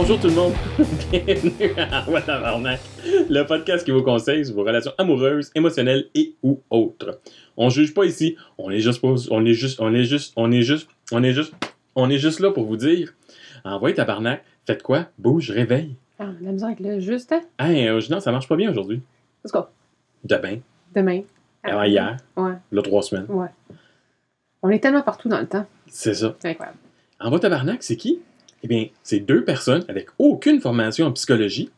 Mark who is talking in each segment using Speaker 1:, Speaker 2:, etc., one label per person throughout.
Speaker 1: Bonjour tout le monde, bienvenue à What Tabarnak, le podcast qui vous conseille sur vos relations amoureuses, émotionnelles et ou autres. On juge pas ici, on est juste là pour vous dire, envoyez tabarnak, faites quoi, bouge, réveille.
Speaker 2: Ah, la misère avec le juste, hein?
Speaker 1: Hey, non, ça marche pas bien aujourd'hui.
Speaker 2: Let's go.
Speaker 1: Demain,
Speaker 2: Demain.
Speaker 1: avant hier,
Speaker 2: Ouais,
Speaker 1: là 3 semaines.
Speaker 2: ouais. On est tellement partout dans le temps.
Speaker 1: C'est ça.
Speaker 2: C'est incroyable.
Speaker 1: Envoie tabarnak, c'est qui? Eh bien, c'est deux personnes avec aucune formation en psychologie.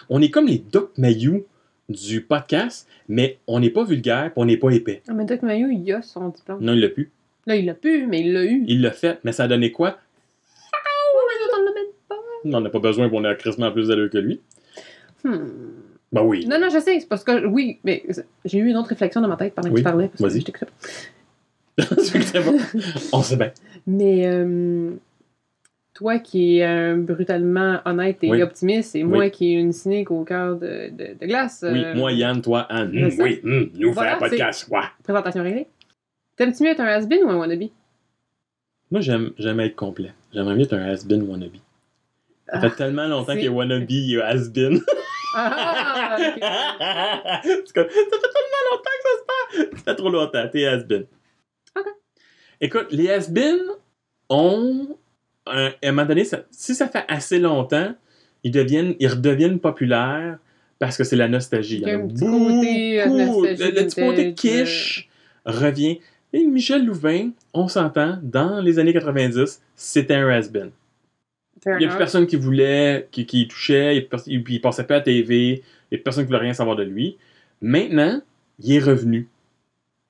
Speaker 1: On est comme les Doc Mayou du podcast, mais on n'est pas vulgaire et on n'est pas épais.
Speaker 2: Ah, mais Doc Mayou, il a son diplôme.
Speaker 1: Non, il l'a pu.
Speaker 2: Là, il l'a pu, mais il l'a eu.
Speaker 1: Il l'a fait, mais ça a donné quoi?
Speaker 2: Oh, mais l'autre, on l'a même pas.
Speaker 1: On n'en a pas besoin pour on a crissement plus d'allure que lui. Ben oui.
Speaker 2: Non, je sais, c'est parce que, oui, mais j'ai eu une autre réflexion dans ma tête pendant que
Speaker 1: Oui,
Speaker 2: tu parlais. Parce
Speaker 1: vas-y.
Speaker 2: Que je t'écoutais pas.
Speaker 1: C'est bon. On sait bien.
Speaker 2: Mais, toi qui es brutalement honnête et
Speaker 1: Oui.
Speaker 2: optimiste, et moi
Speaker 1: Oui.
Speaker 2: qui ai une cynique au cœur de glace.
Speaker 1: Oui, moi, Yann, toi, Anne.
Speaker 2: je sais.
Speaker 1: Oui, nous
Speaker 2: Voilà,
Speaker 1: faire un podcast. Ouais.
Speaker 2: Présentation réglée. T'aimes-tu mieux être un has-been ou un wannabe?
Speaker 1: Moi, j'aime être complet. J'aimerais mieux être un has-been wannabe. Ça fait tellement longtemps qu'il y a wannabe et has-been.
Speaker 2: Ah, ok.
Speaker 1: C'est comme, ça fait tellement longtemps que ça se passe. Ça fait trop longtemps, t'es has-been.
Speaker 2: Ok.
Speaker 1: Écoute, les has-been ont, à un moment donné, si ça fait assez longtemps, ils redeviennent populaires parce que c'est la nostalgie.
Speaker 2: Il y a un petit
Speaker 1: beaucoup.
Speaker 2: côté nostalgie,
Speaker 1: Le petit côté
Speaker 2: vintage,
Speaker 1: quiche revient. Et Michel Louvain, on s'entend, dans les années 90, c'était un has-been.
Speaker 2: Fair
Speaker 1: Il n'y a plus
Speaker 2: enough.
Speaker 1: personne qui voulait, qui y touchait, il passait pas à la TV, il n'y a personne qui voulait rien savoir de lui. Maintenant, il est revenu,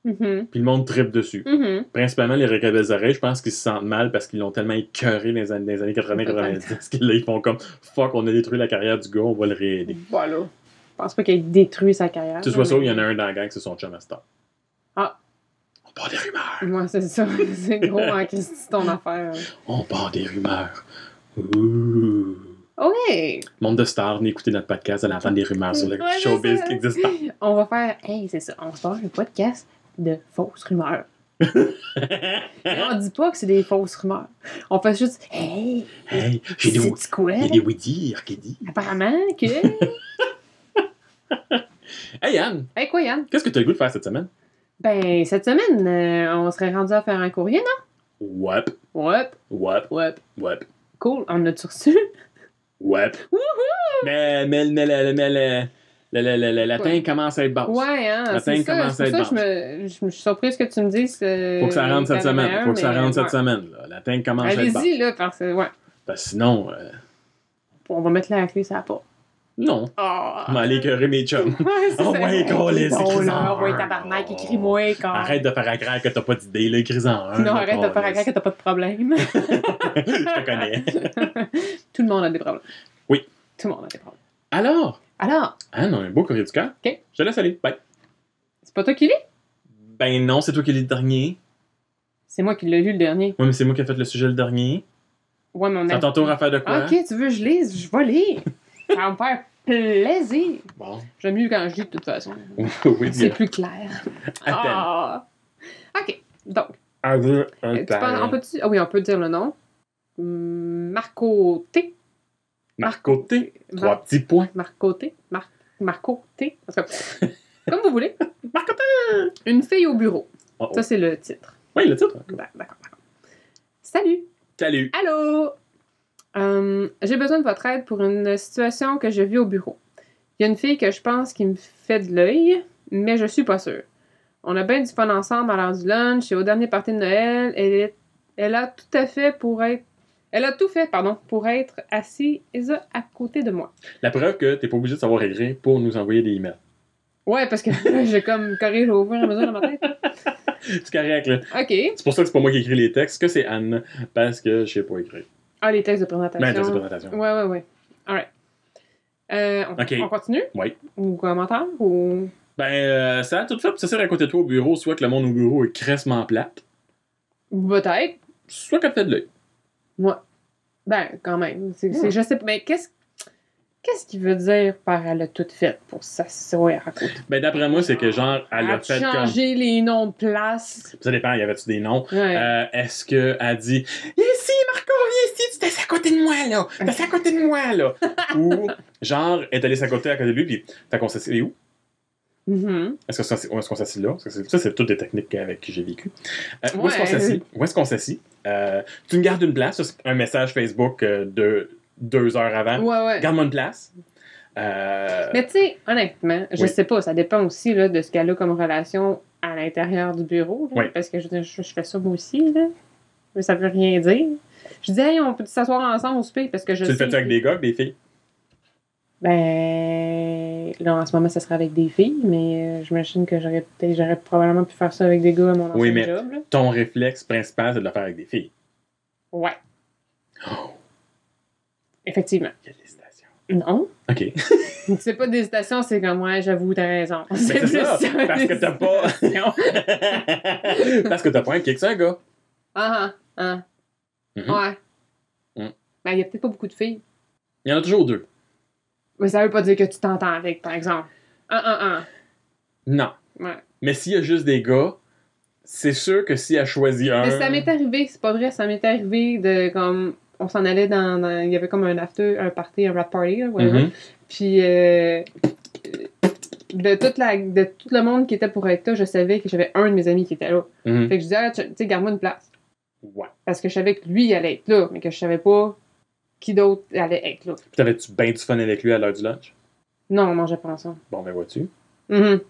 Speaker 2: Mhm.
Speaker 1: puis le monde tripe dessus.
Speaker 2: Mhm.
Speaker 1: Principalement les Regrets des oreilles, je pense qu'ils se sentent mal parce qu'ils l'ont tellement écœuré dans les années 80-90 que là, ils font comme « Fuck, on a détruit la carrière du gars, on va le réaider.
Speaker 2: Voilà. Je pense pas qu'il ait détruit sa carrière. »
Speaker 1: Tu vois ça, il y en a un dans la gang, c'est son chum à Star.
Speaker 2: Ah.
Speaker 1: On part des rumeurs.
Speaker 2: Moi, c'est ça. C'est gros en Christy ton affaire.
Speaker 1: On part des rumeurs. Ouh.
Speaker 2: OK.
Speaker 1: Monde de stars, n'écoutez notre podcast, allez entendre des rumeurs sur le
Speaker 2: Ouais,
Speaker 1: showbiz
Speaker 2: c'est ça.
Speaker 1: qui existe pas.
Speaker 2: On va faire... Hey, c'est ça. On se passe un podcast de fausses rumeurs. Mais on dit pas que c'est des fausses rumeurs. On fait juste... Hey,
Speaker 1: Hey, j'ai des
Speaker 2: c'est quoi?
Speaker 1: il y a des oui-dire qui dit.
Speaker 2: Apparemment que...
Speaker 1: Hey Anne,
Speaker 2: Hey, quoi, Yann?
Speaker 1: qu'est-ce que tu as le goût de faire cette semaine?
Speaker 2: Ben, cette semaine, on serait rendu à faire un courrier, non?
Speaker 1: Ouais,
Speaker 2: Ouais.
Speaker 1: ouais,
Speaker 2: Ouais.
Speaker 1: ouais,
Speaker 2: Cool. On a-tu reçu?
Speaker 1: ouais.
Speaker 2: Wouhou!
Speaker 1: Mais le latin commence à être basse.
Speaker 2: Ouais, hein,
Speaker 1: La
Speaker 2: c'est
Speaker 1: teinte
Speaker 2: ça.
Speaker 1: commence à
Speaker 2: C'est pour
Speaker 1: être
Speaker 2: ça que je me suis surprise que tu me dises...
Speaker 1: Faut que ça rentre cette semaine. Faut que ça rentre cette semaine. Là. La teinte commence à être basse.
Speaker 2: Allez-y, là, parce que, ouais.
Speaker 1: Parce que sinon,
Speaker 2: On va mettre la clé sur la porte.
Speaker 1: non.
Speaker 2: Oh!
Speaker 1: Je vais aller écœurer mes chums.
Speaker 2: Ouais, c'est
Speaker 1: Oh,
Speaker 2: ça.
Speaker 1: ouais, câlisse,
Speaker 2: Oh,
Speaker 1: écris-en
Speaker 2: là,
Speaker 1: un.
Speaker 2: ouais, tabarnak, écris-moi, quand.
Speaker 1: Arrête de faire à croire que t'as pas d'idée, là, écris-en un.
Speaker 2: Non,
Speaker 1: là,
Speaker 2: arrête de faire à
Speaker 1: câlisse.
Speaker 2: croire que t'as pas de problème.
Speaker 1: Je te connais.
Speaker 2: Tout le monde a des problèmes.
Speaker 1: Oui.
Speaker 2: Tout le monde a des problèmes.
Speaker 1: Alors,
Speaker 2: Alors,
Speaker 1: Anne, on a un beau courrier du cœur.
Speaker 2: OK.
Speaker 1: Je te laisse aller. Bye.
Speaker 2: c'est pas toi qui lis?
Speaker 1: Ben non, c'est toi qui lis le dernier.
Speaker 2: C'est moi qui l'ai lu le dernier.
Speaker 1: Oui, mais c'est moi qui ai fait le sujet le dernier.
Speaker 2: Ouais, mais on
Speaker 1: C'est
Speaker 2: a...
Speaker 1: à ton tour à faire de quoi?
Speaker 2: Ah, ok, tu veux que je lise? Je vais lire. Ça va me faire plaisir.
Speaker 1: Bon.
Speaker 2: J'aime mieux quand je lis, de toute façon.
Speaker 1: Oui,
Speaker 2: C'est
Speaker 1: bien.
Speaker 2: plus clair.
Speaker 1: À peine.
Speaker 2: Ah. Ok, donc,
Speaker 1: Un, deux, un,
Speaker 2: tu penses, on peut ah oui, on peut dire le nom. Marco T.
Speaker 1: Marco T. 3 petits points.
Speaker 2: Marco T. Marco T. En tout cas, comme vous voulez.
Speaker 1: Marco T.
Speaker 2: Une fille au bureau.
Speaker 1: Oh, oh.
Speaker 2: Ça, c'est le titre.
Speaker 1: Oui, le titre.
Speaker 2: D'accord. Salut.
Speaker 1: Salut.
Speaker 2: Allô. J'ai besoin de votre aide pour une situation que je vis au bureau. Il y a une fille que je pense qui me fait de l'œil, mais je suis pas sûre. On a bien du fun ensemble à l'heure du lunch et au dernier party de Noël, elle a tout fait pour être assise à côté de moi.
Speaker 1: La preuve que t'es pas obligé de savoir écrire pour nous envoyer des emails.
Speaker 2: Ouais, parce que j'ai comme corrigé au fur et à mesure dans ma tête.
Speaker 1: C'est correct, là.
Speaker 2: OK.
Speaker 1: C'est pour ça que c'est pas moi qui écris les textes, que c'est Anne, parce que je sais pas écrire.
Speaker 2: Ah, les textes de présentation.
Speaker 1: Ben, texte de présentation.
Speaker 2: Ouais. Alright.
Speaker 1: OK.
Speaker 2: On continue?
Speaker 1: Oui.
Speaker 2: Ou commentaire? Ou...
Speaker 1: Ben, ça a tout fait pour s'asseoir à côté de toi au bureau, soit que le monde au bureau est crissement plate,
Speaker 2: Peut-être.
Speaker 1: soit qu'elle te fait de l'œil.
Speaker 2: Moi. Ben, quand même. Je sais pas. Mais qu'est-ce qu'il veut dire par elle a tout fait pour s'asseoir à côté?
Speaker 1: Ben, d'après moi, c'est que genre, elle a
Speaker 2: A
Speaker 1: fait comme.
Speaker 2: changer les noms de place.
Speaker 1: Ça dépend, y avait-tu des noms?
Speaker 2: Ouais.
Speaker 1: Est-ce qu'elle dit Viens ici, Marco, viens ici, tu à côté de moi, là! T'es à côté de moi, là! Ou, genre, elle est allée s'accoter à côté de lui, puis, fait qu'on s'assied où?
Speaker 2: Mhm.
Speaker 1: Est-ce qu'on s'assied là? Parce que ça, c'est toutes des techniques avec qui j'ai vécu. Où est-ce qu'on
Speaker 2: Ouais.
Speaker 1: s'assied? Où est-ce qu'on s'assit? Tu me gardes une place, ça, c'est un message Facebook de 2 heures avant.
Speaker 2: Ouais, ouais.
Speaker 1: Garde-moi une place.
Speaker 2: Mais tu sais, honnêtement, je
Speaker 1: Oui.
Speaker 2: sais pas, ça dépend aussi là, de ce qu'elle a comme relation à l'intérieur du bureau. Là,
Speaker 1: Oui.
Speaker 2: Parce que je fais ça moi aussi, là. Mais ça veut rien dire. Je dis, hey, on peut s'asseoir ensemble au souper parce que je
Speaker 1: Tu le
Speaker 2: sais
Speaker 1: fais-tu avec des gars, avec des filles?
Speaker 2: Ben, là, en ce moment, ça serait avec des filles, mais j'imagine que j'aurais probablement pu faire ça avec des gars à mon ancien
Speaker 1: Oui, mais
Speaker 2: job. Là.
Speaker 1: ton réflexe principal, c'est de le faire avec des filles.
Speaker 2: Ouais,
Speaker 1: Oh,
Speaker 2: effectivement.
Speaker 1: il y a de l'hésitation.
Speaker 2: Non.
Speaker 1: OK.
Speaker 2: C'est pas d'hésitation, c'est comme, ouais, j'avoue, t'as raison.
Speaker 1: Ben, c'est ça, parce que t'as pas...
Speaker 2: d'hésitation.
Speaker 1: parce que t'as pas un kick sur un gars.
Speaker 2: Ah, ah,
Speaker 1: Mhm.
Speaker 2: ouais.
Speaker 1: Mm.
Speaker 2: Ben, il y a peut-être pas beaucoup de filles.
Speaker 1: Il y en a toujours 2.
Speaker 2: Mais ça veut pas dire que tu t'entends avec, par exemple.
Speaker 1: Non.
Speaker 2: Ouais.
Speaker 1: Mais s'il y a juste des gars, c'est sûr que si elle choisit un...
Speaker 2: Mais ça m'est arrivé, c'est pas vrai, ça m'est arrivé de, comme, on s'en allait il y avait comme un after, un party, un rap party, là, whatever.
Speaker 1: Mhm.
Speaker 2: Puis, de tout le monde qui était pour être là, je savais que j'avais un de mes amis qui était là.
Speaker 1: Mhm.
Speaker 2: Fait que je disais, ah, tu sais, garde-moi une place.
Speaker 1: Ouais.
Speaker 2: Parce que je savais que lui, il allait être là, mais que je savais pas qui d'autre allait être là.
Speaker 1: Puis t'avais-tu bien du fun avec lui à l'heure du lunch?
Speaker 2: Non, on mangeait pas ensemble.
Speaker 1: Bon, ben vois-tu.
Speaker 2: OK.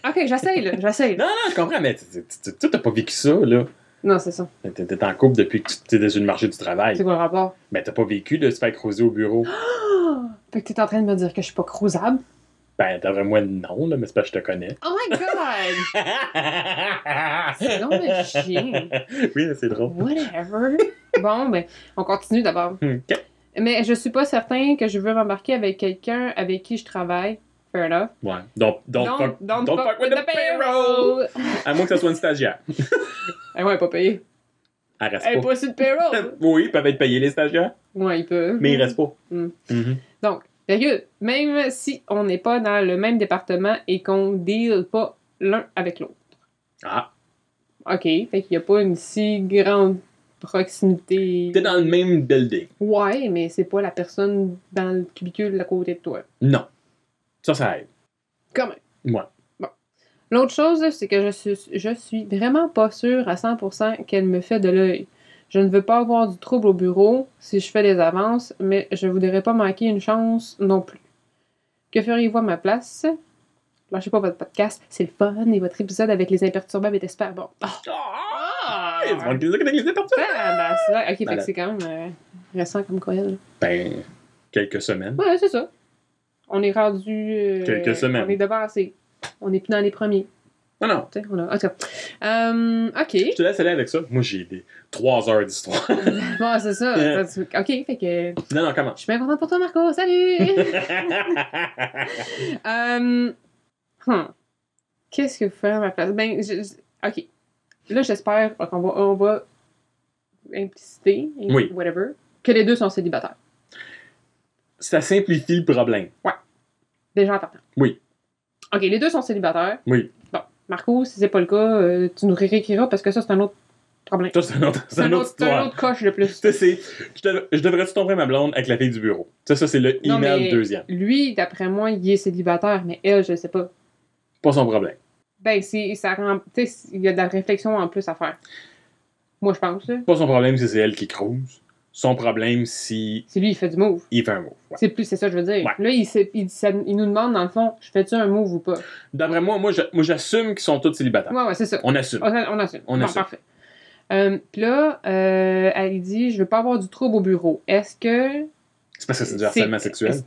Speaker 2: OK, j'essaye, là, j'essaye.
Speaker 1: Non, je comprends, mais tu t'as pas vécu ça, là.
Speaker 2: Non, c'est ça.
Speaker 1: T'es en couple depuis que tu étais sur le marché du travail.
Speaker 2: C'est quoi le rapport?
Speaker 1: Mais t'as pas vécu de se faire creuser au bureau.
Speaker 2: Fait que t'es en train de me dire que je suis pas crousable?
Speaker 1: Ben, t'as vraiment non, là, mais c'est parce que je te connais.
Speaker 2: Oh my god! C'est donc le chien.
Speaker 1: Oui, c'est drôle.
Speaker 2: Whatever. Bon, ben, on continue d'abord.
Speaker 1: OK.
Speaker 2: Mais je suis pas certain que je veux m'embarquer avec quelqu'un avec qui je travaille. Fair enough.
Speaker 1: Ouais. Don't fuck with the payroll! À moins que ça soit une stagiaire.
Speaker 2: Ah ouais, pas payé.
Speaker 1: Elle reste
Speaker 2: Elle est
Speaker 1: pas.
Speaker 2: pas sur le payroll.
Speaker 1: Oui, ils peuvent être payés, les stagiaires,
Speaker 2: Ouais, il peut.
Speaker 1: mais ils restent pas.
Speaker 2: Mm.
Speaker 1: Mhm.
Speaker 2: Donc, virgule, même si on n'est pas dans le même département et qu'on ne deal pas l'un avec l'autre.
Speaker 1: Ah,
Speaker 2: OK, fait qu'il n'y a pas une si grande proximité.
Speaker 1: t'es dans le même building.
Speaker 2: Ouais, mais c'est pas la personne dans le cubicule à côté de toi.
Speaker 1: Non. Ça aide.
Speaker 2: Quand même.
Speaker 1: Moi.
Speaker 2: L'autre chose, c'est que je suis vraiment pas sûre à 100% qu'elle me fait de l'œil. Je ne veux pas avoir du trouble au bureau si je fais des avances, mais je voudrais pas manquer une chance non plus. Que feriez-vous à ma place? Lâchez pas votre podcast, c'est le fun et votre épisode avec les imperturbables était super bon.
Speaker 1: Ah! Il y a du monde qui dit que les imperturbables.
Speaker 2: Ok, fait que c'est quand même récent comme courriel.
Speaker 1: Ben, quelques semaines.
Speaker 2: Ouais, c'est ça. On est rendu.
Speaker 1: Quelques semaines.
Speaker 2: On est devancé. On est plus dans les premiers.
Speaker 1: Non.
Speaker 2: Tu sais, on a. En tout cas. Ok.
Speaker 1: Je te laisse aller avec ça. Moi, j'ai des 3 heures d'histoire.
Speaker 2: Bon, c'est ça. Ok, fait que.
Speaker 1: Non, comment?
Speaker 2: Je suis bien contente pour toi, Marco. Salut! Qu'est-ce que vous faites à ma place? Ben, ok. Là, j'espère qu'on va impliciter,
Speaker 1: Oui.
Speaker 2: whatever, que les deux sont célibataires.
Speaker 1: Ça simplifie le problème.
Speaker 2: Déjà en partant.
Speaker 1: Oui.
Speaker 2: Ok, les deux sont célibataires.
Speaker 1: Oui.
Speaker 2: Bon, Marco, si c'est pas le cas, tu nous réécriras parce que ça, c'est un autre problème.
Speaker 1: Ça, c'est une autre histoire.
Speaker 2: autre coche de plus.
Speaker 1: Ça, c'est... Je devrais-tu tomber ma blonde avec la fille du bureau? Ça, c'est le
Speaker 2: Non,
Speaker 1: email
Speaker 2: mais
Speaker 1: deuxième.
Speaker 2: Lui, d'après moi, il est célibataire, mais elle, je sais pas.
Speaker 1: Pas son problème.
Speaker 2: Ben, ça rend. Tu sais, il y a de la réflexion en plus à faire. Moi, je pense, là.
Speaker 1: Pas son problème si c'est elle qui cruise. Son problème si
Speaker 2: C'est lui, il fait du move.
Speaker 1: il fait un move. Ouais.
Speaker 2: C'est ça que je veux dire.
Speaker 1: Ouais.
Speaker 2: Là, il nous demande, dans le fond, je fais-tu un move ou pas?
Speaker 1: D'après moi, j'assume qu'ils sont tous célibataires.
Speaker 2: Ouais, c'est ça.
Speaker 1: On assume.
Speaker 2: On assume.
Speaker 1: On
Speaker 2: Bon,
Speaker 1: assume.
Speaker 2: parfait. Puis là, elle dit, je veux pas avoir du trouble au bureau. Est-ce que...
Speaker 1: C'est parce que c'est du harcèlement sexuel.
Speaker 2: est-ce-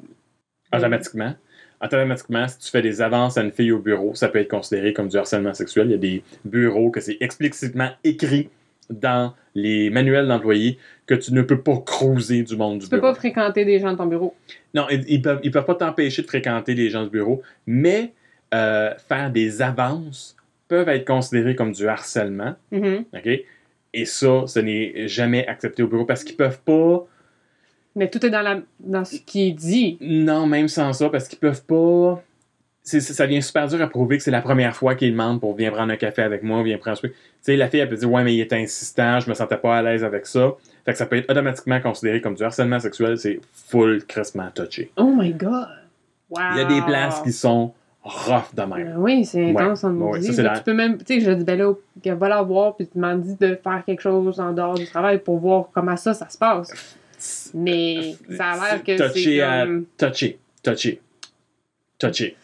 Speaker 1: Automatiquement, si tu fais des avances à une fille au bureau, ça peut être considéré comme du harcèlement sexuel. Il y a des bureaux que c'est explicitement écrit dans les manuels d'employés que tu ne peux pas cruiser du monde du
Speaker 2: Tu peux
Speaker 1: bureau.
Speaker 2: pas fréquenter des gens de ton bureau.
Speaker 1: Non, ils peuvent pas t'empêcher de fréquenter les gens du bureau, mais faire des avances peuvent être considérés comme du harcèlement.
Speaker 2: Mhm.
Speaker 1: OK? Et ça, ce n'est jamais accepté au bureau parce qu'ils peuvent pas...
Speaker 2: Mais tout est dans ce qui est dit.
Speaker 1: Non, même sans ça, parce qu'ils peuvent pas... ça devient super dur à prouver que c'est la première fois qu'il demande pour viens prendre un café avec moi, viens prendre un truc. Tu sais, la fille, elle peut dire, ouais, mais il était insistant, je me sentais pas à l'aise avec ça. Fait que ça peut être automatiquement considéré comme du harcèlement sexuel, c'est full crissement touché.
Speaker 2: Oh my god! Wow!
Speaker 1: Il y a des places qui sont rough de même.
Speaker 2: Oui, c'est intense en
Speaker 1: Ouais,
Speaker 2: dit.
Speaker 1: ça, c'est
Speaker 2: Tu peux même, tu sais, je dis, ben là, va la voir, puis tu m'as dit de faire quelque chose en dehors du travail pour voir comment ça se passe. Mais ça a l'air que c'est comme...
Speaker 1: Touché.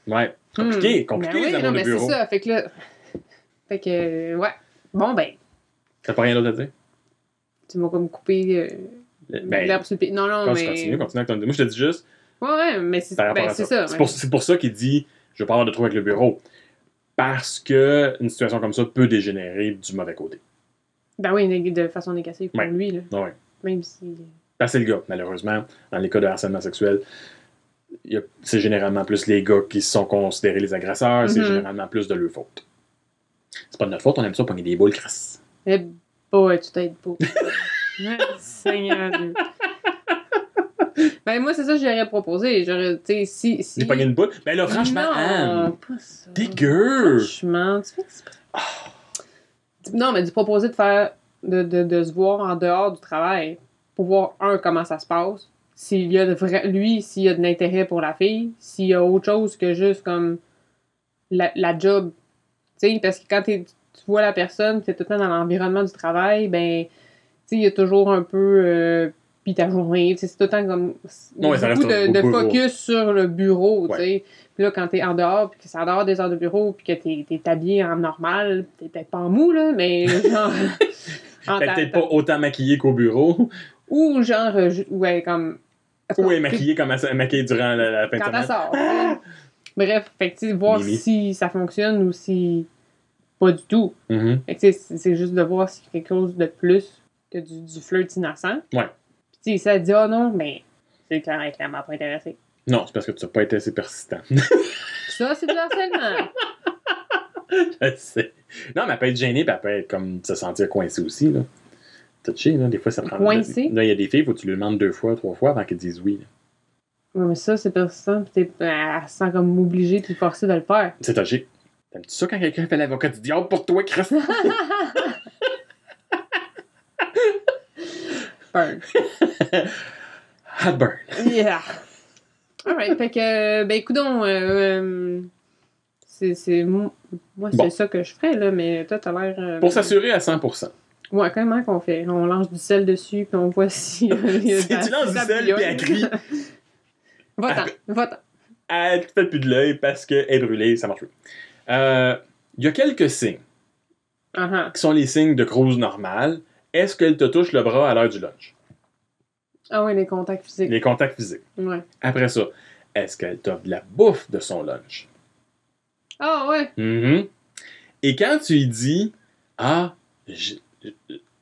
Speaker 1: Ouais. Compliqué
Speaker 2: Ben oui,
Speaker 1: les
Speaker 2: non,
Speaker 1: amours de
Speaker 2: mais c'est
Speaker 1: bureau.
Speaker 2: ça. Fait que, ouais. Bon, ben,
Speaker 1: T'as pas rien d'autre à dire?
Speaker 2: tu m'as comme coupé l'herbe sur le pied. Non,
Speaker 1: Quand
Speaker 2: mais...
Speaker 1: tu continues avec ton idée. Moi, je te dis juste,
Speaker 2: Ouais, mais c'est
Speaker 1: par rapport à
Speaker 2: c'est
Speaker 1: ça.
Speaker 2: ça.
Speaker 1: C'est pour ça qu'il dit, je veux pas avoir de trou avec le bureau. Parce que une situation comme ça peut dégénérer du mauvais côté.
Speaker 2: Ben oui, de façon négative pour
Speaker 1: Ouais.
Speaker 2: lui, là.
Speaker 1: Ouais.
Speaker 2: Même si...
Speaker 1: Parce que c'est le gars, malheureusement, dans les cas de harcèlement sexuel, c'est généralement plus les gars qui sont considérés les agresseurs, c'est généralement plus de leur faute. C'est pas de notre faute, on aime ça pogner des boules crasses.
Speaker 2: Eh boy, tu t'aides pas. Seigneur Dieu. Ben moi, c'est ça que j'aurais proposé. J'aurais, tu sais, si...
Speaker 1: J'ai pogné une boule. Ben là, franchement,
Speaker 2: non,
Speaker 1: Anne,
Speaker 2: pas ça.
Speaker 1: dégueu!
Speaker 2: Franchement, tu fais exprès. Non, mais du proposer de faire... De se voir en dehors du travail pour voir, comment ça se passe. S'il y a s'il y a de l'intérêt pour la fille, s'il y a autre chose que juste comme la job. Tu sais, parce que quand tu vois la personne, tu es tout le temps dans l'environnement du travail, ben, tu sais, il y a toujours un peu... puis ta journée, tu sais, c'est tout le temps comme...
Speaker 1: Ouais, ça
Speaker 2: beaucoup
Speaker 1: reste
Speaker 2: de
Speaker 1: au bureau.
Speaker 2: focus sur le bureau, tu
Speaker 1: Ouais.
Speaker 2: sais. Puis là, quand t'es en dehors, puis que c'est en dehors des heures de bureau, puis que t'es habillé en normal, t'es peut-être pas en mou, là, mais genre...
Speaker 1: Peut-être pas autant maquillée qu'au bureau.
Speaker 2: Ou genre, ouais, comme...
Speaker 1: Ou elle est maquillée comme elle maquillée durant la fin de
Speaker 2: quand
Speaker 1: semaine.
Speaker 2: elle sort. Bref, fait que tu sais, voir
Speaker 1: Mimi.
Speaker 2: si ça fonctionne ou si pas du tout.
Speaker 1: Mhm.
Speaker 2: Fait que tu sais, c'est juste de voir s'il y a quelque chose de plus que du flirt innocent.
Speaker 1: Ouais.
Speaker 2: Puis tu sais, ça dit, oh non, mais c'est clairement pas intéressé.
Speaker 1: Non, c'est parce que tu n'as pas été assez persistant.
Speaker 2: Ça, c'est du harcèlement.
Speaker 1: Je sais. Non, mais elle peut être gênée, puis elle peut être comme se sentir coincée aussi, là. Touché, là. Des fois, ça prend...
Speaker 2: Coincée?
Speaker 1: Là, il y a des filles, faut que tu lui demandes 2 fois, 3 fois avant qu'elles disent oui. Là.
Speaker 2: Ouais, mais ça, c'est persistant, pis elle se sent comme obligée de forcer de le faire.
Speaker 1: C'est touché. T'aimes-tu ça quand quelqu'un fait l'avocat du diable pour toi, Chris?
Speaker 2: Burn.
Speaker 1: Hot burn.
Speaker 2: Yeah. Alright, fait que, ben, coudonc, moi, c'est
Speaker 1: Bon.
Speaker 2: ça que je ferais, là, mais toi, t'as l'air...
Speaker 1: Pour s'assurer à 100%.
Speaker 2: Ouais, comment qu'on fait? On lance du sel dessus, puis on voit si...
Speaker 1: Si tu lances du sel, puis elle crie,
Speaker 2: Va-t'en.
Speaker 1: elle te fait plus de l'œil parce qu'elle est brûlée, ça marche plus. Il y a quelques signes qui sont les signes de cruise normale. Est-ce qu'elle te touche le bras à l'heure du lunch?
Speaker 2: Ah ouais, les contacts physiques.
Speaker 1: Les contacts physiques.
Speaker 2: Ouais.
Speaker 1: Après ça, est-ce qu'elle t'offre de la bouffe de son lunch?
Speaker 2: Ah ouais.
Speaker 1: Mhm. Et quand tu lui dis « Ah,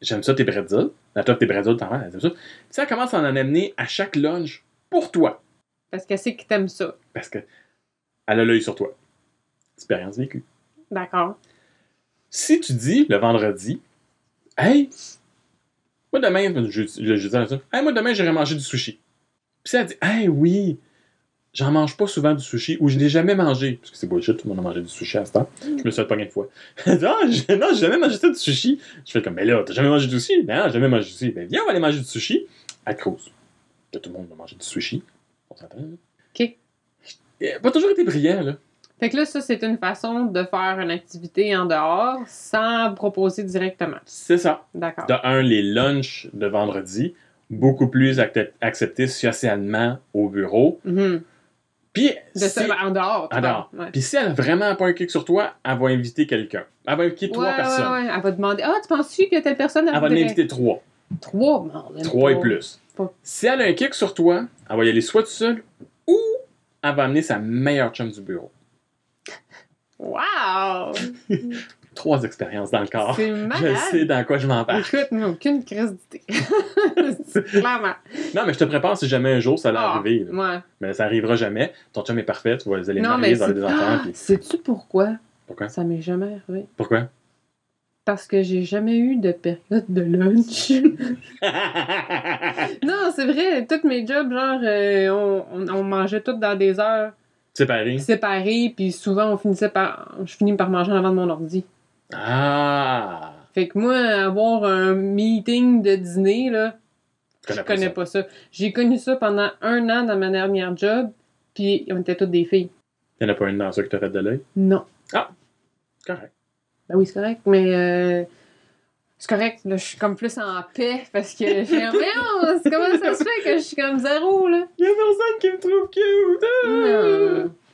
Speaker 1: j'aime ça tes bretzels », elle t'offre tes bretzels, t'en elle aime ça. Ça commence à en amener à chaque lunch pour toi.
Speaker 2: Parce qu'elle sait que t'aimes ça.
Speaker 1: Parce que elle a l'œil sur toi. Expérience vécue.
Speaker 2: D'accord.
Speaker 1: Si tu dis le vendredi, hey, moi demain, le jeudi, hey, moi demain, j'irai manger du sushi. Puis si elle dit, hey, oui, j'en mange pas souvent du sushi, ou je l'ai jamais mangé, parce que c'est bullshit, tout le monde a mangé du sushi à ce temps. Je me suis fait pogner une fois. Non, j'ai jamais mangé ça du sushi. Je fais comme, mais là, t'as jamais mangé du sushi? Non, j'ai jamais mangé du sushi. Ben viens, on va aller manger du sushi à Cruz. Tout le monde va manger du sushi. On s'entend, là.
Speaker 2: OK.
Speaker 1: Il a pas toujours été brillant, là.
Speaker 2: Fait que là, ça, c'est une façon de faire une activité en dehors sans proposer directement.
Speaker 1: C'est ça.
Speaker 2: D'accord.
Speaker 1: De un, les lunchs de vendredi, beaucoup plus acceptés socialement au bureau.
Speaker 2: Mhm.
Speaker 1: Puis,
Speaker 2: De ça, en dehors. tu
Speaker 1: en dehors.
Speaker 2: vois. Ouais.
Speaker 1: Puis si elle a vraiment pas un kick sur toi, elle va inviter quelqu'un. Elle va inviter 3 personnes.
Speaker 2: Ouais. Elle va demander, tu penses-tu que telle personne...
Speaker 1: Elle va en inviter 3.
Speaker 2: 3? Non,
Speaker 1: 3 et plus.
Speaker 2: Pas.
Speaker 1: Si elle a un kick sur toi, elle va y aller soit toute seule ou elle va amener sa meilleure chum du bureau.
Speaker 2: Wow!
Speaker 1: 3 expériences dans le corps.
Speaker 2: C'est malade!
Speaker 1: Je sais dans quoi je m'embarque.
Speaker 2: Écoute, mais aucune crise d'idée. Clairement.
Speaker 1: Non, mais je te prépare si jamais un jour ça allait arriver. Là.
Speaker 2: Ouais.
Speaker 1: Mais ça arrivera jamais. Ton chum est parfait, tu vas les
Speaker 2: Non,
Speaker 1: marier,
Speaker 2: mais
Speaker 1: vous avez des enfants. Puis...
Speaker 2: sais-tu pourquoi?
Speaker 1: Pourquoi?
Speaker 2: Ça m'est jamais arrivé.
Speaker 1: Pourquoi?
Speaker 2: Parce que j'ai jamais eu de période de lunch. Non, c'est vrai. Tous mes jobs, genre, on mangeait tous dans des heures séparés, puis souvent, je finis par manger en avant de mon ordi.
Speaker 1: Ah!
Speaker 2: Fait que moi, avoir un meeting de dîner, là, je connais pas ça. J'ai connu ça pendant 1 an dans ma dernière job, puis on était toutes des filles.
Speaker 1: Y'en a pas une dans ça qui t'a fait de l'œil?
Speaker 2: Non.
Speaker 1: Ah! Correct.
Speaker 2: Ben oui, c'est correct, mais c'est correct, là, je suis comme plus en paix, parce que j'ai c'est comment ça se fait que je suis comme 0, là?
Speaker 1: Y'a personne qui me trouve cute!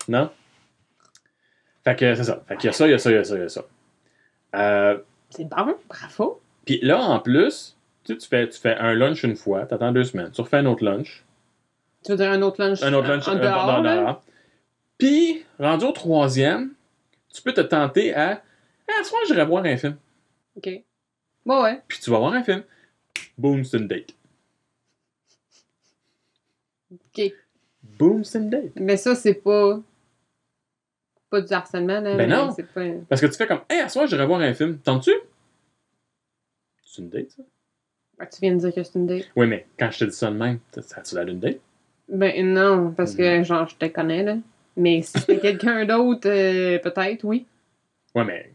Speaker 2: Non.
Speaker 1: Non? Fait que c'est ça. Fait qu'il y a ça.
Speaker 2: C'est bon, bravo.
Speaker 1: Puis là, en plus, tu fais un lunch une fois, t'attends 2 semaines, tu refais un autre lunch.
Speaker 2: Tu veux dire un autre lunch en dehors, là?
Speaker 1: Puis, rendu au 3e, tu peux te tenter à ce soir, j'irai voir un film.
Speaker 2: OK. Ouais.
Speaker 1: Puis tu vas voir un film. Boom, c'est une date.
Speaker 2: OK.
Speaker 1: Boom, c'est une date.
Speaker 2: Mais ça, c'est pas du harcèlement, là.
Speaker 1: Ben non.
Speaker 2: C'est pas...
Speaker 1: Parce que tu fais comme, à soir, j'irai voir un film. Tentes-tu? C'est une date, ça?
Speaker 2: Ben, tu viens de dire que c'est une date.
Speaker 1: Oui, mais quand je te dis ça de même, as-tu l'air d'une date?
Speaker 2: Ben non, parce que, genre, je te connais, là. Mais si c'était quelqu'un d'autre, peut-être, oui.
Speaker 1: Ouais, mais...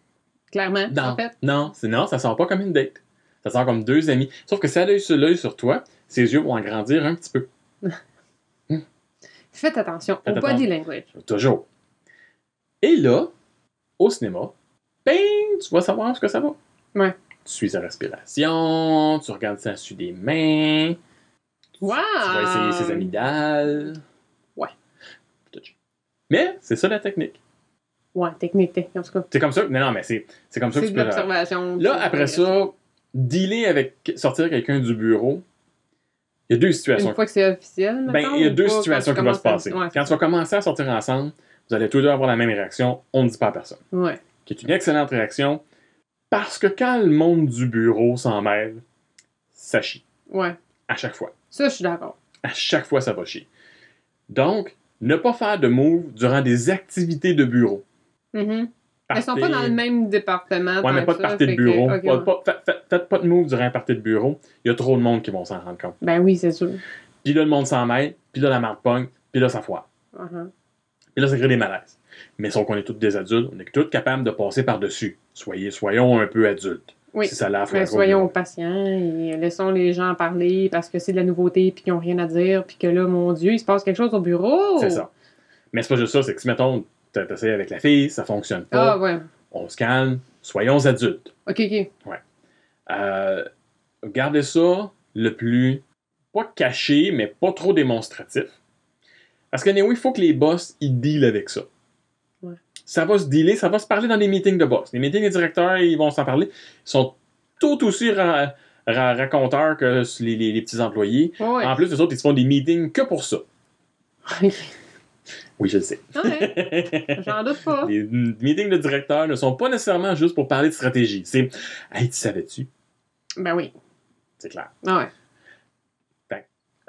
Speaker 2: Clairement,
Speaker 1: non,
Speaker 2: en fait.
Speaker 1: Non, ça sort pas comme une date. Ça sort comme 2 amis. Sauf que si elle a l'œil sur toi, ses yeux vont en grandir un petit peu.
Speaker 2: Faites attention au body language.
Speaker 1: Toujours. Et là, au cinéma, ben, tu vas savoir ce que ça va.
Speaker 2: Ouais.
Speaker 1: Tu suis sa respiration, tu regardes si elle suit des mains.
Speaker 2: Wow!
Speaker 1: Tu vas essayer ses amygdales.
Speaker 2: Ouais.
Speaker 1: Mais c'est ça la technique.
Speaker 2: Ouais, technique, en tout cas.
Speaker 1: C'est comme ça. Non, mais c'est comme ça que tu peux.
Speaker 2: C'est de l'observation.
Speaker 1: Là, après ça, sortir quelqu'un du bureau, il y a 2 situations.
Speaker 2: Une fois que c'est officiel,
Speaker 1: ben, il y a 2 situations qui vont se passer.
Speaker 2: Ouais,
Speaker 1: quand tu vas commencer à sortir ensemble, vous allez tous deux avoir la même réaction. On ne dit pas à personne.
Speaker 2: Ouais.
Speaker 1: Qui est une excellente réaction. Parce que quand le monde du bureau s'en mêle, ça chie.
Speaker 2: Ouais.
Speaker 1: À chaque fois.
Speaker 2: Ça, je suis d'accord.
Speaker 1: À chaque fois, ça va chier. Donc, ne pas faire de move durant des activités de bureau.
Speaker 2: Mm-hmm. Elles sont pas dans le même département.
Speaker 1: Ouais, mais pas de partie de bureau.
Speaker 2: Okay,
Speaker 1: Faites pas de move durant un party de bureau. Il y a trop de monde qui vont s'en rendre compte.
Speaker 2: Ben oui, c'est sûr.
Speaker 1: Puis là, le monde s'en mêle. Puis là, la marde pogne. Puis là, ça foire.
Speaker 2: Uh-huh.
Speaker 1: Puis là, ça crée des malaises. Mais sauf qu'on est tous des adultes, on est tous capables de passer par-dessus. Soyons un peu adultes.
Speaker 2: Oui.
Speaker 1: Si ça l'a
Speaker 2: Mais soyons patients et laissons les gens parler parce que c'est de la nouveauté puis qu'ils n'ont rien à dire puis que là, mon Dieu, il se passe quelque chose au bureau.
Speaker 1: C'est ça. Mais c'est pas juste ça, c'est que si, mettons, t'essayes avec la fille, ça fonctionne pas.
Speaker 2: Ah, ouais.
Speaker 1: On se calme. Soyons adultes.
Speaker 2: OK.
Speaker 1: Ouais. Gardez ça le plus, pas caché, mais pas trop démonstratif. Parce que, oui, il faut que les boss, ils dealent avec ça.
Speaker 2: Ouais.
Speaker 1: Ça va se dealer, ça va se parler dans des meetings de boss. Les meetings des directeurs, ils vont s'en parler. Ils sont tout aussi raconteurs que les petits employés.
Speaker 2: Ouais.
Speaker 1: En plus, les autres, ils se font des meetings que pour ça. Oui, je le sais.
Speaker 2: Ouais. J'en doute pas.
Speaker 1: Les meetings de directeurs ne sont pas nécessairement juste pour parler de stratégie. C'est « Hey, tu savais-tu? »
Speaker 2: Ben oui.
Speaker 1: C'est clair.
Speaker 2: Ah ouais.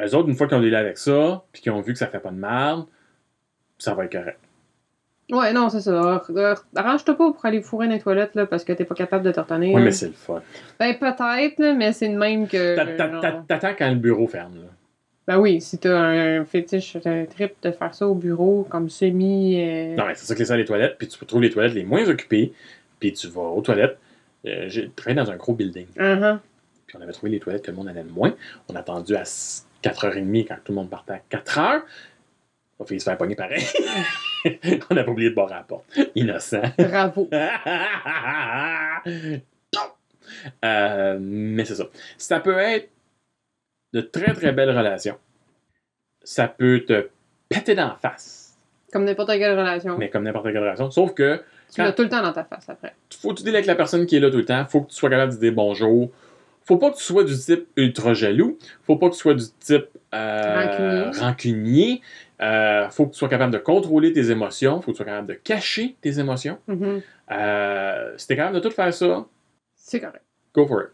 Speaker 1: Eux autres, une fois qu'ils ont dealé avec ça, puis qu'ils ont vu que ça fait pas de merde, ça va être correct.
Speaker 2: Ouais, non, c'est ça. Arrange-toi pas pour aller fourrer dans les toilettes, là, parce que t'es pas capable de te retenir.
Speaker 1: Oui, mais c'est le fun.
Speaker 2: Ben, peut-être, là, mais c'est de même que...
Speaker 1: T'attends quand le bureau ferme, là.
Speaker 2: Ben oui, si t'as un fétiche, un trip de faire ça au bureau, comme semi...
Speaker 1: Non, mais c'est ça que les toilettes, puis tu trouves les toilettes les moins occupées, puis tu vas aux toilettes. J'ai travaillé dans un gros building.
Speaker 2: Uh-huh.
Speaker 1: Puis on avait trouvé les toilettes que le monde allait le moins. On a attendu à 4h30 quand tout le monde partait à 4h. On a failli se faire pogner pareil. On n'a pas oublié de boire à la porte. Innocent.
Speaker 2: Bravo.
Speaker 1: Mais c'est ça. Ça peut être de très très belles relations. Ça peut te péter dans la face.
Speaker 2: Comme n'importe quelle relation.
Speaker 1: Mais comme n'importe quelle relation. Sauf que...
Speaker 2: Tu l'as tout le temps dans ta face après.
Speaker 1: Faut que tu deals avec la personne qui est là tout le temps. Faut que tu sois capable de dire bonjour. Faut pas que tu sois du type ultra jaloux. Faut pas que tu sois du type rancunier. Faut que tu sois capable de contrôler tes émotions. Faut que tu sois capable de cacher tes émotions.
Speaker 2: Mm-hmm.
Speaker 1: Si t'es capable de tout faire ça,
Speaker 2: c'est correct.
Speaker 1: Go for it.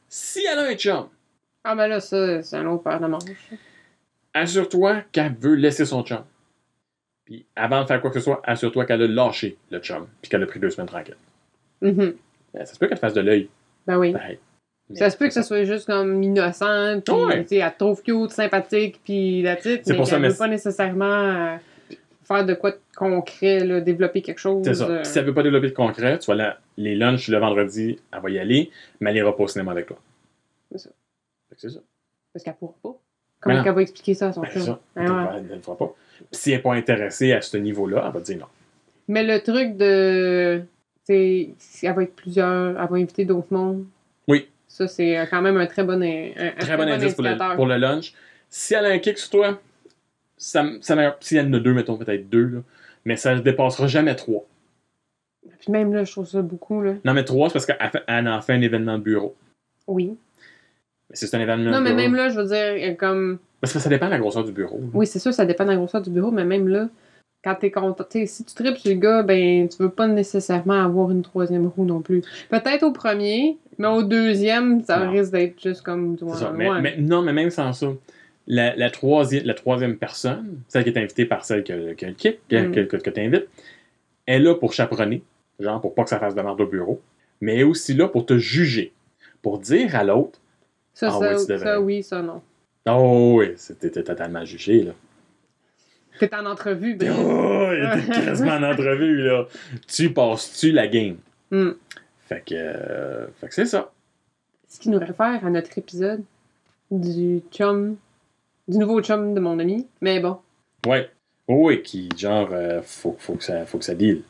Speaker 1: Si elle a un chum,
Speaker 2: ah ben là, ça, c'est un autre paire de manches.
Speaker 1: Assure-toi qu'elle veut laisser son chum. Puis avant de faire quoi que ce soit, assure-toi qu'elle a lâché le chum. Puis qu'elle a pris 2 semaines tranquille.
Speaker 2: Mm-hmm.
Speaker 1: Ça se peut qu'elle te fasse de l'œil.
Speaker 2: Ben oui.
Speaker 1: Ben,
Speaker 2: ça se peut que ça soit juste comme innocent, puis elle te trouve cute, sympathique, puis la petite, mais
Speaker 1: pour ça,
Speaker 2: elle
Speaker 1: mais
Speaker 2: veut pas nécessairement faire de quoi de concret, là, développer quelque chose.
Speaker 1: C'est ça. Si elle veut pas développer de concret, tu vois, là, les lunchs le vendredi, elle va y aller, mais elle ira pas au cinéma avec toi.
Speaker 2: C'est ça.
Speaker 1: Fait que c'est ça.
Speaker 2: Parce qu'elle pourra pas. Comment
Speaker 1: non.
Speaker 2: elle va expliquer ça à son
Speaker 1: Ben, c'est
Speaker 2: chum?
Speaker 1: ça.
Speaker 2: Ah ouais.
Speaker 1: Elle ne le fera pas. Puis si elle n'est pas intéressée à ce niveau-là, elle va dire non.
Speaker 2: Mais le truc de... C'est... Elle va être plusieurs... Elle va inviter d'autres mondes.
Speaker 1: Oui.
Speaker 2: Ça, c'est quand même un très bon,
Speaker 1: Très bon indice
Speaker 2: indicateur.
Speaker 1: pour le lunch. Si elle a un kick sur toi, si elle en a deux, mettons peut-être deux, là, mais ça ne dépassera jamais 3.
Speaker 2: Puis même là, je trouve ça beaucoup, là.
Speaker 1: Non, mais 3, c'est parce qu'elle en fait un événement de bureau.
Speaker 2: Oui.
Speaker 1: Mais c'est un événement
Speaker 2: Non,
Speaker 1: de
Speaker 2: mais
Speaker 1: bureau.
Speaker 2: même là, je veux dire, comme...
Speaker 1: Parce que ça dépend de la grosseur du bureau.
Speaker 2: Oui, c'est sûr, ça dépend de la grosseur du bureau, mais même là, quand t'es content, si tu tripes sur le gars, ben, tu veux pas nécessairement avoir une troisième roue non plus. Peut-être au premier, mais au deuxième, ça
Speaker 1: Non.
Speaker 2: risque d'être juste comme du
Speaker 1: C'est ça.
Speaker 2: one-on-one.
Speaker 1: Non, mais même sans ça, la troisième personne, celle qui est invitée par celle que le kick, que tu invites, est là pour chaperonner, genre pour pas que ça fasse de merde au bureau, mais elle est aussi là pour te juger, pour dire à l'autre,
Speaker 2: Ça,
Speaker 1: ah ouais, tu devrais.
Speaker 2: ça, oui, ça, non.
Speaker 1: Oh oui, t'étais totalement jugé, là.
Speaker 2: T'es en entrevue, ben.
Speaker 1: Oh, t'es quasiment en entrevue, là. Tu passes-tu la game?
Speaker 2: Mm.
Speaker 1: Fait que c'est ça.
Speaker 2: Ce qui nous réfère à notre épisode du nouveau chum de mon ami. Mais bon,
Speaker 1: Ouais. Oh, oui, qui, genre, faut que ça deal.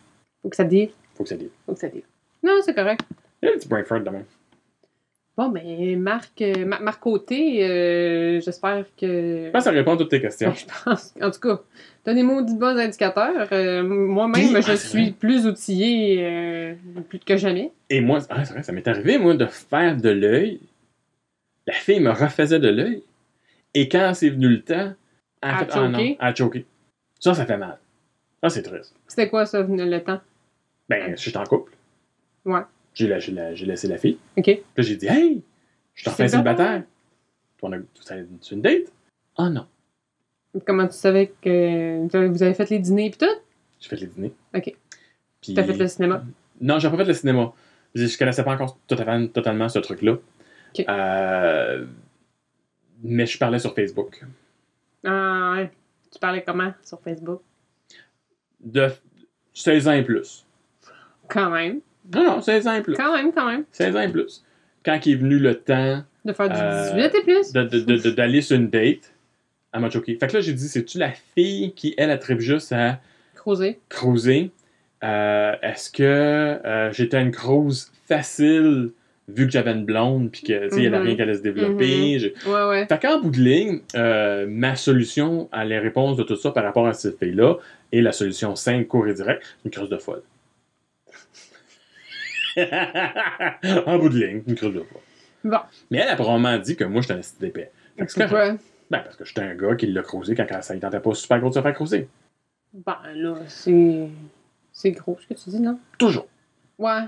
Speaker 2: faut que ça dise.
Speaker 1: Faut que ça deal.
Speaker 2: Faut que ça dise. Non, c'est correct.
Speaker 1: Il y a un petit brain fart demain.
Speaker 2: Bon, ben, Marc Côté, j'espère que...
Speaker 1: Je pense que ça répond à toutes tes questions.
Speaker 2: Ben, je pense. En tout cas, t'as des maudits bons indicateurs. Moi-même,
Speaker 1: Puis,
Speaker 2: je
Speaker 1: c'est
Speaker 2: suis
Speaker 1: vrai.
Speaker 2: plus outillée plus que jamais.
Speaker 1: Et moi, c'est vrai, ça m'est arrivé, moi, de faire de l'œil. La fille me refaisait de l'œil. Et quand c'est venu le temps, elle a
Speaker 2: À
Speaker 1: fait, ah non,
Speaker 2: choquer.
Speaker 1: elle a choqué. Ça fait mal. Ça, c'est triste.
Speaker 2: C'était quoi, ça, le temps?
Speaker 1: Ben, je suis en couple.
Speaker 2: Ouais.
Speaker 1: J'ai laissé la fille.
Speaker 2: OK.
Speaker 1: Puis là, j'ai dit, hey, je suis enfin
Speaker 2: Célibataire?
Speaker 1: célibataire. Toi, tu une date? Ah non.
Speaker 2: Comment tu savais que vous avez fait les dîners et tout?
Speaker 1: J'ai fait les dîners.
Speaker 2: OK.
Speaker 1: Puis...
Speaker 2: T'as fait le cinéma?
Speaker 1: Non, j'ai pas fait le cinéma. Je connaissais pas encore totalement ce truc-là.
Speaker 2: OK.
Speaker 1: Mais je parlais sur Facebook.
Speaker 2: Ah, ouais. Tu parlais comment sur Facebook?
Speaker 1: De 16 ans et plus.
Speaker 2: Quand même.
Speaker 1: Non, 16 ans et plus.
Speaker 2: Quand même.
Speaker 1: 16 ans et plus. Quand il est venu le temps
Speaker 2: De faire du 18 et plus?
Speaker 1: d'aller sur une date, elle m'a choqué. Fait que là, j'ai dit, c'est-tu la fille qui, elle, attripe juste à
Speaker 2: Creuser.
Speaker 1: cruiser? Est-ce que j'étais une cruise facile vu que j'avais une blonde puis que, tu sais, il n'y avait rien qui allait se développer?
Speaker 2: Ouais.
Speaker 1: Fait qu'en bout de ligne, ma solution à les réponses de tout ça par rapport à cette fille-là est la solution simple, court et directe, une creuse de folle. En bout de ligne, une creuse de folle.
Speaker 2: Bon.
Speaker 1: Mais elle a probablement dit que moi, j'étais un style d'épais. Fait que c'est correct.
Speaker 2: Pourquoi?
Speaker 1: Ben, parce que j'étais un gars qui l'a creusé quand ça ne tentait pas super gros de se faire creuser.
Speaker 2: Ben là, c'est gros ce que tu dis, non?
Speaker 1: Toujours.
Speaker 2: Ouais.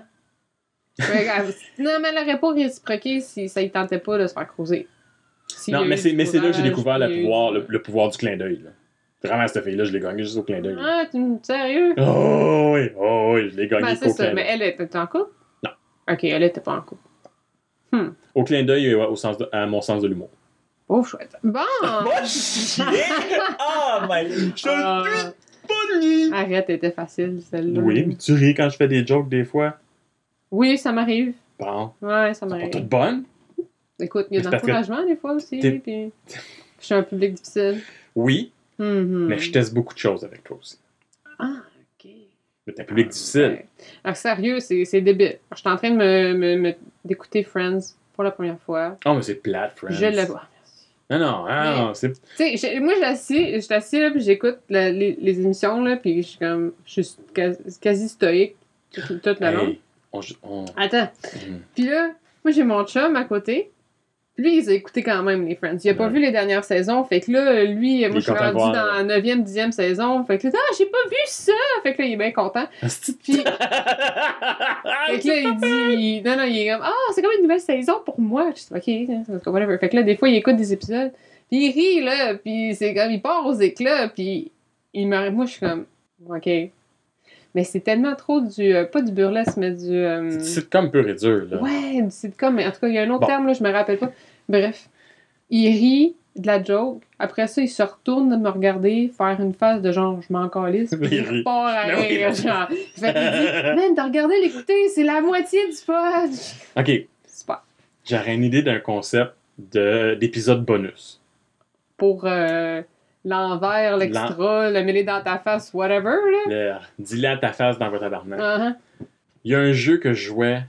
Speaker 2: Non, mais elle n'aurait pas réciproqué si ça ne tentait pas de se faire creuser.
Speaker 1: Non, mais c'est là que j'ai découvert le pouvoir du clin d'œil. Là. Vraiment, cette fille-là, je l'ai gagné juste au clin d'œil.
Speaker 2: Ah, tu es sérieux?
Speaker 1: Oh oui, je l'ai gagné
Speaker 2: Ben,
Speaker 1: qu'au
Speaker 2: c'est ça,
Speaker 1: clin
Speaker 2: mais
Speaker 1: d'œil.
Speaker 2: elle était en couple?
Speaker 1: Non.
Speaker 2: Ok, elle était pas en couple.
Speaker 1: Au clin d'œil et à mon sens de l'humour.
Speaker 2: Oh, chouette. Bon!
Speaker 1: chier! Ah, mais je
Speaker 2: Ah.
Speaker 1: pas lui!
Speaker 2: Arrête, elle était facile, celle-là.
Speaker 1: Oui, mais tu ris quand je fais des jokes des fois.
Speaker 2: Oui, ça m'arrive.
Speaker 1: Bon,
Speaker 2: Ouais, ça
Speaker 1: sont pas
Speaker 2: m'arrive.
Speaker 1: toutes bonnes.
Speaker 2: Écoute, il y a
Speaker 1: Mais
Speaker 2: de
Speaker 1: c'est parce que
Speaker 2: l'encouragement des fois aussi.
Speaker 1: t'es-
Speaker 2: Puis... Je suis un public difficile.
Speaker 1: Oui,
Speaker 2: Mhm.
Speaker 1: mais je teste beaucoup de choses avec toi aussi.
Speaker 2: Ah, ok.
Speaker 1: Mais t'es un public difficile.
Speaker 2: Ouais. Alors, sérieux, c'est débile. Je suis en train de d'écouter Friends pour la première fois.
Speaker 1: Oh, mais c'est plate, Friends.
Speaker 2: Je le vois.
Speaker 1: Non, c'est...
Speaker 2: Tu sais, moi, je suis assis là, puis j'écoute les émissions, là, puis je suis quasi stoïque toute la longue.
Speaker 1: Hey, on...
Speaker 2: Attends.
Speaker 1: Mhm.
Speaker 2: Puis là, moi, j'ai mon chum à côté. Puis lui, il a écouté quand même les Friends. Il a pas
Speaker 1: Ouais.
Speaker 2: vu les dernières saisons. Fait que là, lui, moi,
Speaker 1: est
Speaker 2: je suis
Speaker 1: content de
Speaker 2: rendue
Speaker 1: voir,
Speaker 2: dans la 9e, 10e saison. Fait que là, j'ai pas vu ça! Fait que là, il est bien content. Puis, fait que là, il dit... Non, il est comme... Ah, c'est comme une nouvelle saison pour moi. Je dis, OK, whatever. Fait que là, des fois, il écoute des épisodes. Puis il rit, là. Puis c'est comme... Il part aux éclats. Puis moi, je suis comme... OK. Mais c'est tellement trop du... pas du burlesque, mais du...
Speaker 1: C'est comme pur et dur, là.
Speaker 2: Ouais, du sitcom. Mais en tout cas, il y a un autre
Speaker 1: Bon.
Speaker 2: terme, là, je me rappelle pas. Bref. Il rit. de la joke. Après ça, il se retourne de me regarder, faire une face de genre, je m'en calisse, puis il repart à
Speaker 1: Ben oui.
Speaker 2: rire, genre. Fait qu'il dit, man, t'as regardé l'écouter, c'est la moitié du fudge.
Speaker 1: OK,
Speaker 2: Super.
Speaker 1: j'aurais une idée d'un concept d'épisode bonus.
Speaker 2: Pour l'envers, l'extra, le mêler dans ta face, whatever, là.
Speaker 1: Dis-le à ta face dans votre tabarnak.
Speaker 2: Uh-huh.
Speaker 1: Il y a un jeu que je jouais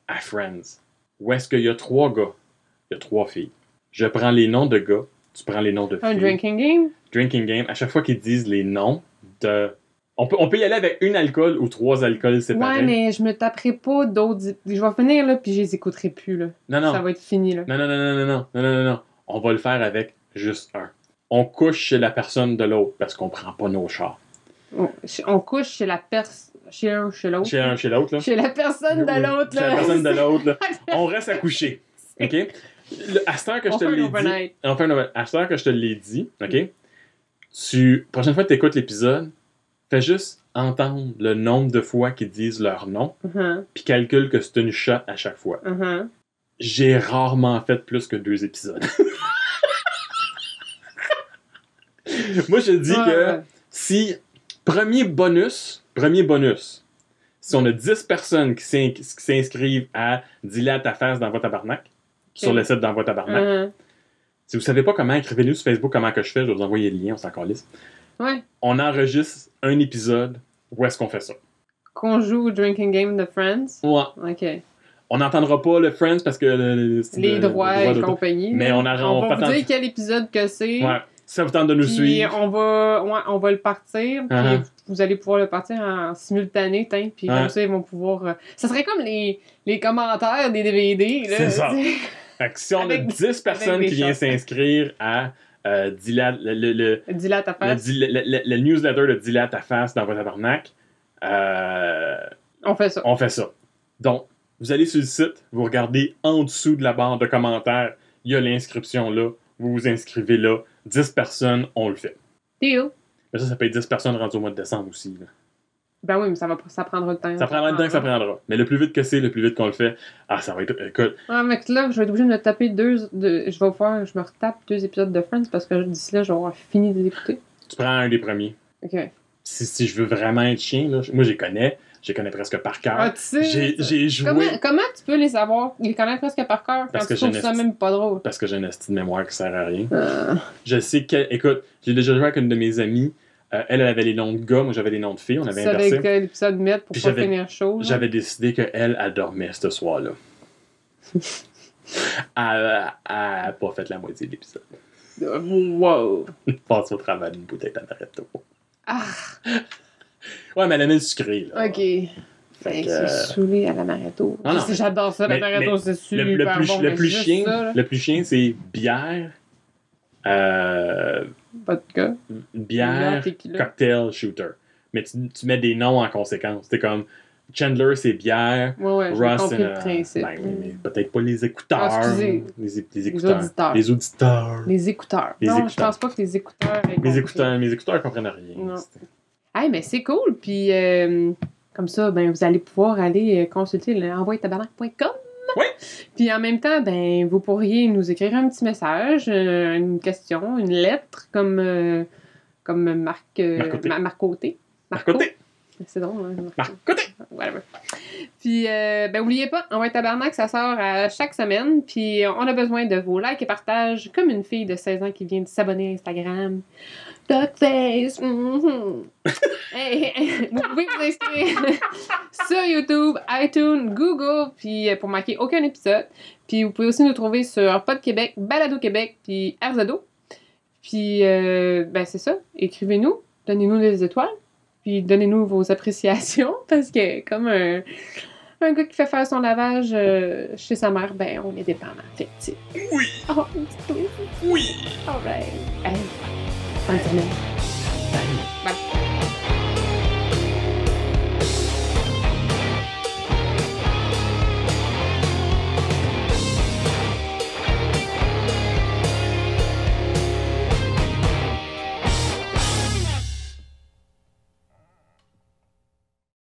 Speaker 1: à Friends, où est-ce qu'il y a 3 gars, il y a 3 filles. Je prends les noms de gars, tu prends les noms de filles.
Speaker 2: Un drinking game?
Speaker 1: Drinking game, à chaque fois qu'ils disent les noms de... On peut y aller avec une alcool ou 3 alcools séparés.
Speaker 2: Ouais, mais je me taperai pas d'autres... Je vais finir, là, puis je les écouterai plus, là.
Speaker 1: Non.
Speaker 2: Ça va être fini, là.
Speaker 1: Non. On va le faire avec juste un. On couche chez la personne de l'autre parce qu'on prend pas nos chars.
Speaker 2: On couche chez la personne... Chez un, chez l'autre.
Speaker 1: Chez un, chez l'autre, là.
Speaker 2: Chez la personne de l'autre,
Speaker 1: Chez
Speaker 2: là.
Speaker 1: la personne de l'autre, là. On reste à coucher. OK? À cette heure que je te l'ai dit... On fait un overnight. À cette heure que je te l'ai dit, OK? Prochaine fois que tu écoutes l'épisode, fais juste entendre le nombre de fois qu'ils disent leur nom, puis calcule que c'est une shot à chaque fois. J'ai rarement fait plus que 2 épisodes. Moi, je dis que si... Premier bonus, si on a 10 personnes qui s'inscrivent à « Dis-le à ta face dans votre tabarnak », sur le site dans votre tabarnak, si vous savez pas comment, écrivez-nous sur Facebook comment que je fais, je vais vous envoyer le lien, on s'en calisse.
Speaker 2: Ouais.
Speaker 1: On enregistre un épisode où est-ce qu'on fait ça.
Speaker 2: Qu'on joue au drinking game de Friends?
Speaker 1: Ouais.
Speaker 2: OK.
Speaker 1: On n'entendra pas le Friends parce que...
Speaker 2: les droits et compagnie.
Speaker 1: Mais on
Speaker 2: va vous dire quel épisode que c'est.
Speaker 1: Ouais. Ça vous tente de nous suivre.
Speaker 2: Puis on va le partir. Puis vous allez pouvoir le partir en simultané. Puis comme ça, ils vont pouvoir... Ça serait comme les commentaires des DVD. Là,
Speaker 1: c'est ça. Fait que si on a 10 personnes qui viennent s'inscrire à Dis-le à ta face. Le newsletter de Dis-le à ta face dans votre tabarnak,
Speaker 2: on fait ça.
Speaker 1: Donc, vous allez sur le site, vous regardez en dessous de la barre de commentaires, il y a l'inscription là, vous vous inscrivez là, 10 personnes, on le fait.
Speaker 2: Deal.
Speaker 1: Mais ça peut être 10 personnes rendues au mois de décembre aussi. Là.
Speaker 2: Ben oui, mais ça prendra le temps.
Speaker 1: Ça prendra le temps que ça prendra. Mais le plus vite que c'est, le plus vite qu'on le fait, ça va être... Écoute...
Speaker 2: Ah, mec, là, je vais être obligé de me taper je me retape 2 épisodes de Friends parce que d'ici là, je vais avoir fini de les écouter.
Speaker 1: Tu prends un des premiers.
Speaker 2: OK.
Speaker 1: Si je veux vraiment être chien, là, moi, je les connais presque par cœur.
Speaker 2: Ah, tu sais,
Speaker 1: j'ai joué...
Speaker 2: Comment tu peux les savoir, les connaître presque par cœur quand tu trouves ça même pas drôle?
Speaker 1: Parce que j'ai une estime de mémoire qui sert à rien. Je sais que... Écoute, j'ai déjà joué avec une de mes amies. Elle avait les noms de gars, moi j'avais les noms de filles, on avait inversé.
Speaker 2: C'est avec l'épisode mettre pour pas finir chaud.
Speaker 1: J'avais décidé qu'elle dormait ce soir-là. Elle a pas fait la moitié de l'épisode.
Speaker 2: Wow!
Speaker 1: Passe au travers d'une bouteille d'amaretto.
Speaker 2: Ah!
Speaker 1: Ouais, mais elle aimait le sucré, là.
Speaker 2: OK. C'est saoulé à l'amaretto. J'adore ça, l'amaretto, c'est super bon.
Speaker 1: Le plus chien, c'est bière...
Speaker 2: Vodka.
Speaker 1: Bière, cocktail, shooter. Mais tu mets des noms en conséquence. C'est comme Chandler, c'est bière.
Speaker 2: Ouais,
Speaker 1: Ross,
Speaker 2: j'ai compris le principe.
Speaker 1: Mais peut-être pas les écouteurs.
Speaker 2: Excusez.
Speaker 1: Les écouteurs. Les auditeurs.
Speaker 2: Les écouteurs. Non, je pense pas que les écouteurs
Speaker 1: mes écouteurs comprennent rien.
Speaker 2: Non. Hey, mais c'est cool. Puis, comme ça, ben, vous allez pouvoir aller consulter le envoyetabarnak.com.
Speaker 1: Oui.
Speaker 2: Puis en même temps, ben, vous pourriez nous écrire un petit message, une question, une lettre, comme Marc-Côté. C'est drôle, hein?
Speaker 1: Marc-Côté.
Speaker 2: Whatever. Puis, ben, oubliez pas, Envoie Tabarnak, ça sort à chaque semaine. Puis, on a besoin de vos likes et partages, comme une fille de 16 ans qui vient de s'abonner à Instagram. Duckface! Hey, vous pouvez vous inscrire sur YouTube, iTunes, Google, puis pour manquer aucun épisode. Puis vous pouvez aussi nous trouver sur Pod Québec, Balado Québec, puis RZO. Puis, ben c'est ça. Écrivez-nous, donnez-nous des étoiles, puis donnez-nous vos appréciations, parce que comme un gars qui fait faire son lavage chez sa mère, ben on est dépendant. Fait que,
Speaker 1: oui!
Speaker 2: Oh,
Speaker 1: oui!
Speaker 2: Alright. Hey. Bonne semaine.
Speaker 1: Bye.
Speaker 2: Bye.